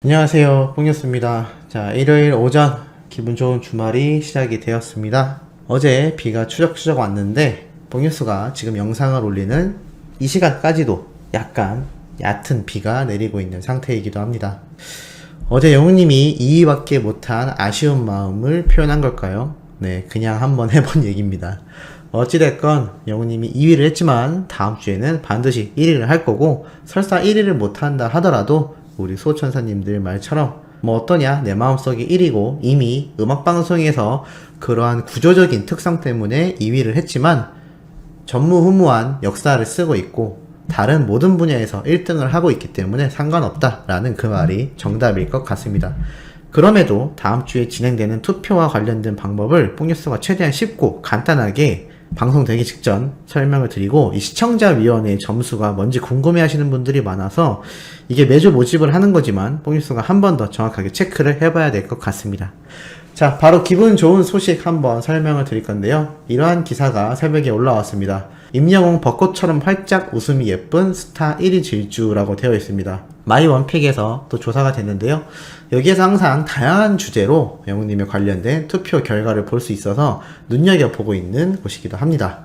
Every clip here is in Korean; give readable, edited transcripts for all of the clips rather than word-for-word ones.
안녕하세요, 뽕뉴스입니다. 자, 일요일 오전 기분 좋은 주말이 시작이 되었습니다. 어제 비가 추적추적 왔는데 뽕뉴스가 지금 영상을 올리는 이 시간까지도 약간 얕은 비가 내리고 있는 상태이기도 합니다. 어제 영웅님이 2위밖에 못한 아쉬운 마음을 표현한 걸까요? 네, 그냥 한번 해본 얘기입니다. 어찌됐건 영웅님이 2위를 했지만 다음 주에는 반드시 1위를 할 거고, 설사 1위를 못한다 하더라도 우리 수호천사님들 말처럼 뭐 어떠냐, 내 마음속에 1위고 이미 음악방송에서 그러한 구조적인 특성 때문에 2위를 했지만 전무후무한 역사를 쓰고 있고 다른 모든 분야에서 1등을 하고 있기 때문에 상관없다라는 그 말이 정답일 것 같습니다. 그럼에도 다음 주에 진행되는 투표와 관련된 방법을 뽕뉴스가 최대한 쉽고 간단하게 방송되기 직전 설명을 드리고, 이 시청자위원회의 점수가 뭔지 궁금해 하시는 분들이 많아서 이게 매주 모집을 하는 거지만 뽕뉴스가 한 번 더 정확하게 체크를 해봐야 될 것 같습니다. 자, 바로 기분 좋은 소식 한번 설명을 드릴 건데요. 이러한 기사가 새벽에 올라왔습니다. 임영웅 벚꽃처럼 활짝 웃음이 예쁜 스타 1위 질주라고 되어 있습니다. 마이원픽에서 또 조사가 됐는데요. 여기에서 항상 다양한 주제로 영웅님에 관련된 투표 결과를 볼 수 있어서 눈여겨보고 있는 곳이기도 합니다.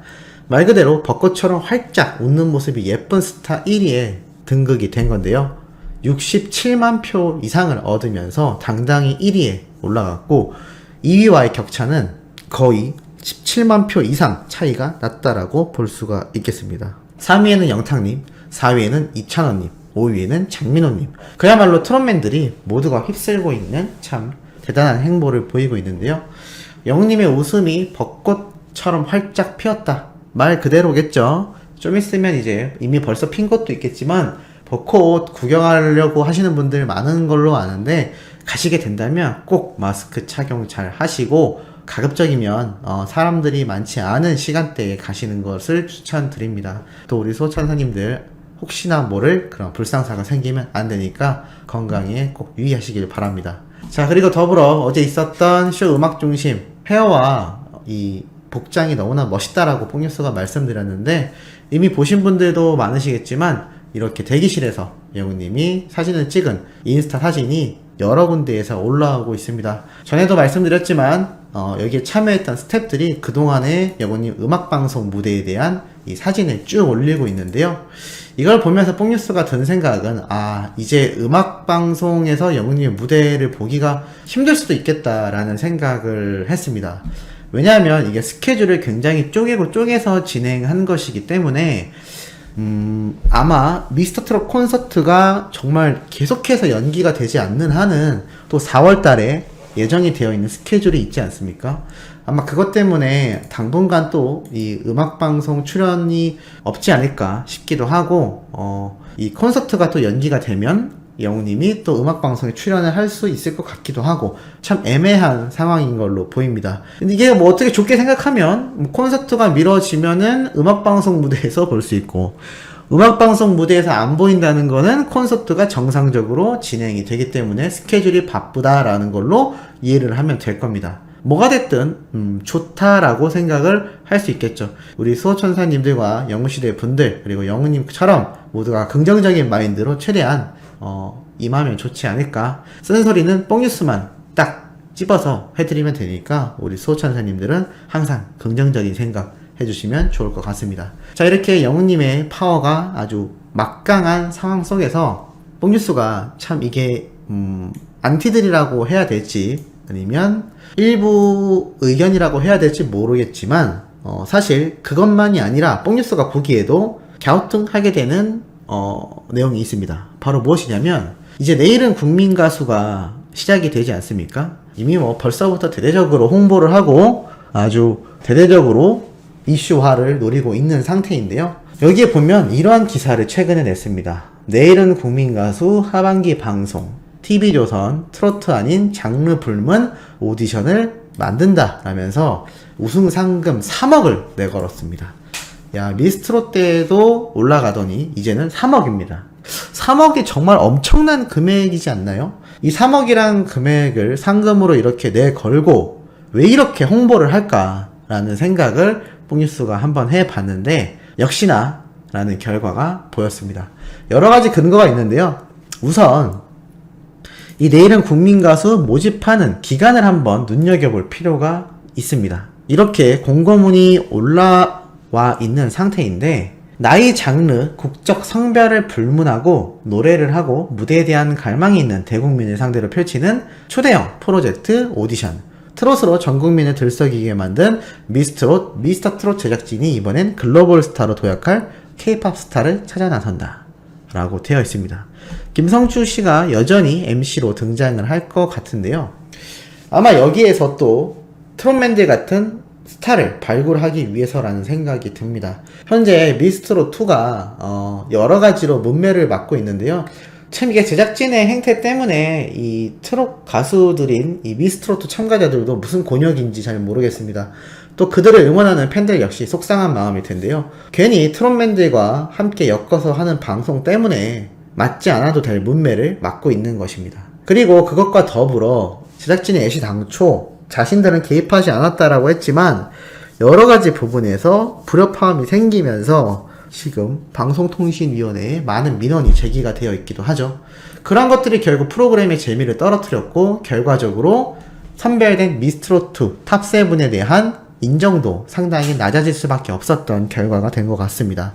말 그대로 벚꽃처럼 활짝 웃는 모습이 예쁜 스타 1위에 등극이 된 건데요. 67만 표 이상을 얻으면서 당당히 1위에 올라갔고, 2위와의 격차는 거의 17만 표 이상 차이가 났다라고 볼 수가 있겠습니다. 3위에는 영탁님, 4위에는 이찬원님, 5위에는 장민호님. 그야말로 트롯맨들이 모두가 휩쓸고 있는 참 대단한 행보를 보이고 있는데요. 영웅님의 웃음이 벚꽃처럼 활짝 피었다, 말 그대로겠죠. 좀 있으면 이제 이미 벌써 핀 것도 있겠지만 벚꽃 구경하려고 하시는 분들 많은 걸로 아는데, 가시게 된다면 꼭 마스크 착용 잘 하시고 가급적이면 사람들이 많지 않은 시간대에 가시는 것을 추천드립니다. 또 우리 소천사님들 혹시나 모를 그런 불상사가 생기면 안 되니까 건강에 꼭 유의하시길 바랍니다. 자, 그리고 더불어 어제 있었던 쇼 음악중심 페어와 이 복장이 너무나 멋있다라고 뽕뉴스가 말씀드렸는데, 이미 보신 분들도 많으시겠지만 이렇게 대기실에서 영웅님이 사진을 찍은 인스타 사진이 여러 군데에서 올라오고 있습니다. 전에도 말씀드렸지만 여기에 참여했던 스태프들이 그동안의 영웅님 음악방송 무대에 대한 이 사진을 쭉 올리고 있는데요. 이걸 보면서 뽕뉴스가 든 생각은, 이제 음악방송에서 영웅님의 무대를 보기가 힘들 수도 있겠다라는 생각을 했습니다. 왜냐하면 이게 스케줄을 굉장히 쪼개고 쪼개서 진행한 것이기 때문에 아마 미스터트롯 콘서트가 정말 계속해서 연기가 되지 않는 한은 또 4월 달에 예정이 되어 있는 스케줄이 있지 않습니까? 아마 그것 때문에 당분간 또 이 음악방송 출연이 없지 않을까 싶기도 하고, 이 콘서트가 또 연기가 되면 영웅님이 또 음악방송에 출연을 할 수 있을 것 같기도 하고, 참 애매한 상황인 걸로 보입니다. 근데 이게 뭐 어떻게 좋게 생각하면 콘서트가 미뤄지면은 음악방송 무대에서 볼 수 있고, 음악방송 무대에서 안 보인다는 거는 콘서트가 정상적으로 진행이 되기 때문에 스케줄이 바쁘다라는 걸로 이해를 하면 될 겁니다. 뭐가 됐든 좋다라고 생각을 할 수 있겠죠. 우리 수호천사님들과 영웅시대 분들, 그리고 영웅님처럼 모두가 긍정적인 마인드로 최대한 임하면 좋지 않을까. 쓴소리는 뽕뉴스만 딱 집어서 해드리면 되니까 우리 수호천사님들은 항상 긍정적인 생각 해주시면 좋을 것 같습니다. 자, 이렇게 영웅님의 파워가 아주 막강한 상황 속에서 뽕뉴스가 참 이게 안티들이라고 해야 될지 아니면 일부 의견이라고 해야 될지 모르겠지만 사실 그것만이 아니라 뽕뉴스가 보기에도 갸우뚱하게 되는 내용이 있습니다. 바로 무엇이냐면, 이제 내일은 국민가수가 시작이 되지 않습니까? 이미 뭐 벌써부터 대대적으로 홍보를 하고 아주 대대적으로 이슈화를 노리고 있는 상태인데요. 여기에 보면 이러한 기사를 최근에 냈습니다. 내일은 국민가수 하반기 방송, TV조선 트로트 아닌 장르 불문 오디션을 만든다 라면서 우승 상금 3억을 내걸었습니다. 야, 미스트롯 때도 올라가더니 이제는 3억입니다. 3억이 정말 엄청난 금액이지 않나요? 이 3억이란 금액을 상금으로 이렇게 내걸고 왜 이렇게 홍보를 할까라는 생각을 뽕뉴스가 한번 해봤는데, 역시나 라는 결과가 보였습니다. 여러가지 근거가 있는데요. 우선 이 내일은 국민가수 모집하는 기간을 한번 눈여겨볼 필요가 있습니다. 이렇게 공고문이 올라와 있는 상태인데 나이, 장르, 국적, 성별을 불문하고 노래를 하고 무대에 대한 갈망이 있는 대국민을 상대로 펼치는 초대형 프로젝트 오디션, 트롯으로 전 국민을 들썩이게 만든 미스트롯, 미스터트롯 제작진이 이번엔 글로벌 스타로 도약할 K-POP 스타를 찾아 나선다 라고 되어 있습니다. 김성주 씨가 여전히 MC로 등장을 할 것 같은데요. 아마 여기에서 또 트롯맨들 같은 스타를 발굴하기 위해서라는 생각이 듭니다. 현재 미스트롯2가 여러 가지로 문매를 맡고 있는데요. 참 이게 제작진의 행태 때문에 이 트롯 가수들인 이 미스트롯2 참가자들도 무슨 곤욕인지 잘 모르겠습니다. 또 그들을 응원하는 팬들 역시 속상한 마음일 텐데요. 괜히 트롯맨들과 함께 엮어서 하는 방송 때문에 맞지 않아도 될 문매를 맡고 있는 것입니다. 그리고 그것과 더불어 제작진의 애시당초 자신들은 개입하지 않았다라고 했지만 여러가지 부분에서 불협화음이 생기면서 지금 방송통신위원회에 많은 민원이 제기가 되어 있기도 하죠. 그런 것들이 결국 프로그램의 재미를 떨어뜨렸고 결과적으로 선별된 미스트롯2 탑7에 대한 인정도 상당히 낮아질 수밖에 없었던 결과가 된 것 같습니다.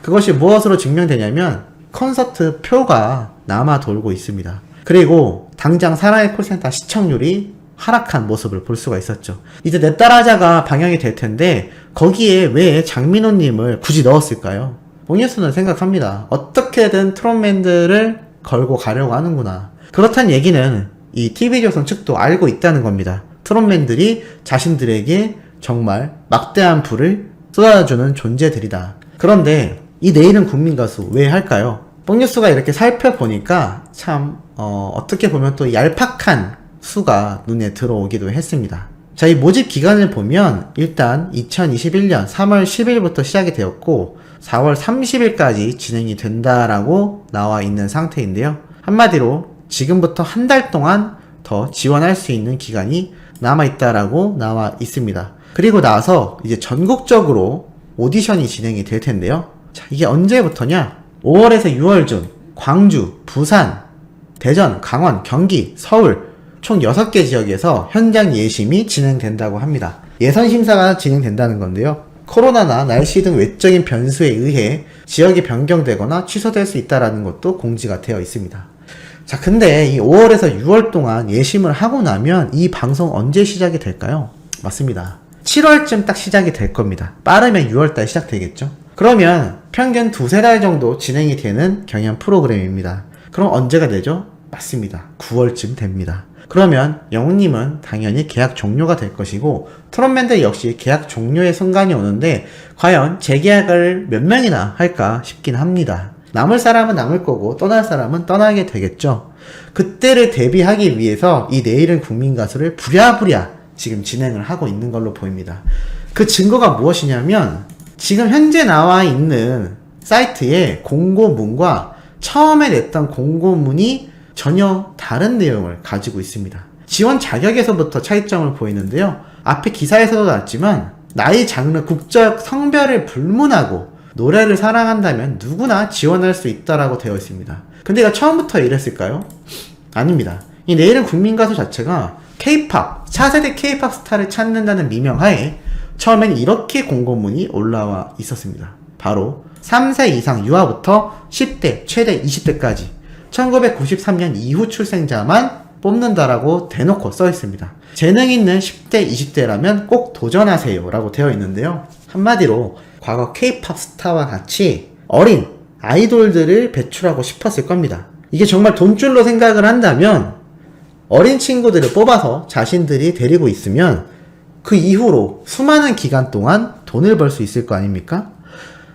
그것이 무엇으로 증명되냐면 콘서트 표가 남아 돌고 있습니다. 그리고 당장 사랑의 콜센터 시청률이 하락한 모습을 볼 수가 있었죠. 이제 내 딸 하자가 방영이 될 텐데 거기에 왜 장민호님을 굳이 넣었을까요? 봉뉴스는 생각합니다. 어떻게든 트롯맨들을 걸고 가려고 하는구나. 그렇다는 얘기는 이 TV조선 측도 알고 있다는 겁니다. 트롯맨들이 자신들에게 정말 막대한 부를 쏟아주는 존재들이다. 그런데 이 내일은 국민가수 왜 할까요? 뽕뉴스가 이렇게 살펴보니까 참 어떻게 보면 또 얄팍한 수가 눈에 들어오기도 했습니다. 자, 이 모집 기간을 보면 일단 2021년 3월 10일부터 시작이 되었고 4월 30일까지 진행이 된다라고 나와 있는 상태인데요. 한마디로 지금부터 한 달 동안 더 지원할 수 있는 기간이 남아있다라고 나와 있습니다. 그리고 나서 이제 전국적으로 오디션이 진행이 될 텐데요. 자, 이게 언제부터냐? 5월에서 6월 중 광주, 부산, 대전, 강원, 경기, 서울 총 6개 지역에서 현장 예심이 진행된다고 합니다. 예선 심사가 진행된다는 건데요. 코로나나 날씨 등 외적인 변수에 의해 지역이 변경되거나 취소될 수 있다는 것도 공지가 되어 있습니다. 자, 근데 이 5월에서 6월 동안 예심을 하고 나면 이 방송 언제 시작이 될까요? 맞습니다. 7월쯤 딱 시작이 될 겁니다. 빠르면 6월달 시작되겠죠? 그러면 평균 2-3달 정도 진행이 되는 경연 프로그램입니다. 그럼 언제가 되죠? 맞습니다. 9월쯤 됩니다. 그러면 영웅님은 당연히 계약 종료가 될 것이고 트롯맨들 역시 계약 종료의 순간이 오는데 과연 재계약을 몇 명이나 할까 싶긴 합니다. 남을 사람은 남을 거고 떠날 사람은 떠나게 되겠죠. 그때를 대비하기 위해서 이 내일은 국민가수를 부랴부랴 지금 진행을 하고 있는 걸로 보입니다. 그 증거가 무엇이냐면 지금 현재 나와 있는 사이트에 공고문과 처음에 냈던 공고문이 전혀 다른 내용을 가지고 있습니다. 지원 자격에서부터 차이점을 보이는데요. 앞에 기사에서도 나왔지만 나이, 장르, 국적, 성별을 불문하고 노래를 사랑한다면 누구나 지원할 수 있다라고 되어 있습니다. 근데 이거 처음부터 이랬을까요? 아닙니다. 이 내일은 국민가수 자체가 K-POP, 차세대 K-POP 스타를 찾는다는 미명하에 처음엔 이렇게 공고문이 올라와 있었습니다. 바로 3세 이상 유아부터 10대, 최대 20대까지 1993년 이후 출생자만 뽑는다라고 대놓고 써 있습니다. 재능 있는 10대, 20대라면 꼭 도전하세요 라고 되어 있는데요. 한마디로 과거 K-POP 스타와 같이 어린 아이돌들을 배출하고 싶었을 겁니다. 이게 정말 돈줄로 생각을 한다면 어린 친구들을 뽑아서 자신들이 데리고 있으면 그 이후로 수많은 기간 동안 돈을 벌 수 있을 거 아닙니까?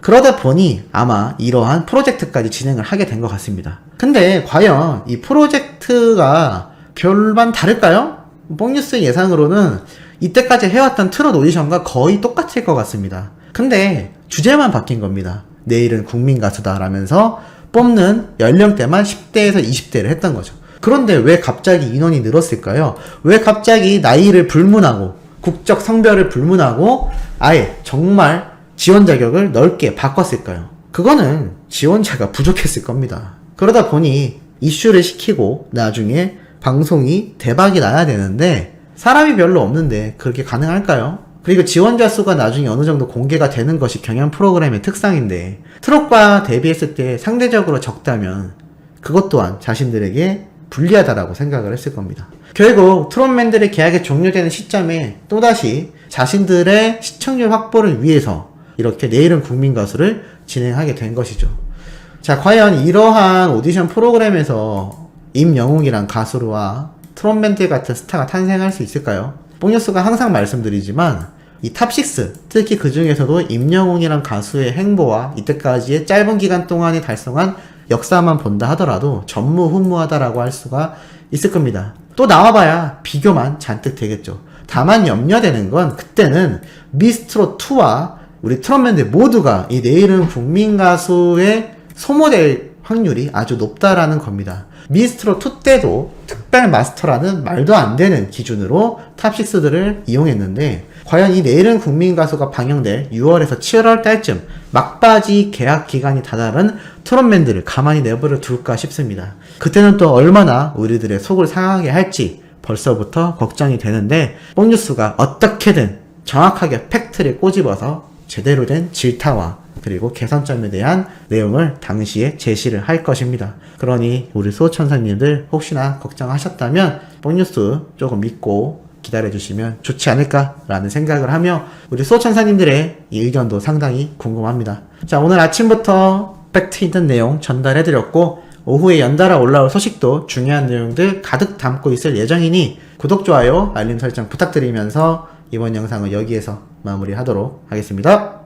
그러다 보니 아마 이러한 프로젝트까지 진행을 하게 된 것 같습니다. 근데 과연 이 프로젝트가 별반 다를까요? 뽕뉴스 예상으로는 이때까지 해왔던 트롯 오디션과 거의 똑같을 것 같습니다. 근데 주제만 바뀐 겁니다. 내일은 국민가수다 라면서 뽑는 연령대만 10대에서 20대를 했던 거죠. 그런데 왜 갑자기 인원이 늘었을까요? 왜 갑자기 나이를 불문하고 국적 성별을 불문하고 아예 정말 지원 자격을 넓게 바꿨을까요? 그거는 지원자가 부족했을 겁니다. 그러다 보니 이슈를 시키고 나중에 방송이 대박이 나야 되는데 사람이 별로 없는데 그렇게 가능할까요? 그리고 지원자 수가 나중에 어느 정도 공개가 되는 것이 경연 프로그램의 특성인데 트롯과 대비했을 때 상대적으로 적다면 그것 또한 자신들에게 불리하다라고 생각을 했을 겁니다. 결국 트롯맨들의 계약이 종료되는 시점에 또다시 자신들의 시청률 확보를 위해서 이렇게 내일은 국민가수를 진행하게 된 것이죠. 자, 과연 이러한 오디션 프로그램에서 임영웅이란 가수와 트롯맨들 같은 스타가 탄생할 수 있을까요? 뽕뉴스가 항상 말씀드리지만 이 탑6, 특히 그 중에서도 임영웅이란 가수의 행보와 이때까지의 짧은 기간 동안에 달성한 역사만 본다 하더라도 전무후무하다라고 할 수가 있을 겁니다. 또 나와봐야 비교만 잔뜩 되겠죠. 다만 염려되는 건 그때는 미스트롯2와 우리 트롯맨들 모두가 이 내일은 국민가수의 소모될 확률이 아주 높다라는 겁니다. 미스트롯2 때도 특별 마스터라는 말도 안 되는 기준으로 탑6들을 이용했는데 과연 이 내일은 국민가수가 방영될 6월에서 7월 달쯤 막바지 계약 기간이 다다른 트롯맨들을 가만히 내버려 둘까 싶습니다. 그때는 또 얼마나 우리들의 속을 상하게 할지 벌써부터 걱정이 되는데 뽕뉴스가 어떻게든 정확하게 팩트를 꼬집어서 제대로 된 질타와 그리고 개선점에 대한 내용을 당시에 제시를 할 것입니다. 그러니 우리 수호천사님들 혹시나 걱정하셨다면 뽕뉴스 조금 믿고 기다려주시면 좋지 않을까라는 생각을 하며 우리 수호천사님들의 이 의견도 상당히 궁금합니다. 자, 오늘 아침부터 팩트 있는 내용 전달해드렸고 오후에 연달아 올라올 소식도 중요한 내용들 가득 담고 있을 예정이니 구독, 좋아요, 알림 설정 부탁드리면서 이번 영상은 여기에서 마무리하도록 하겠습니다.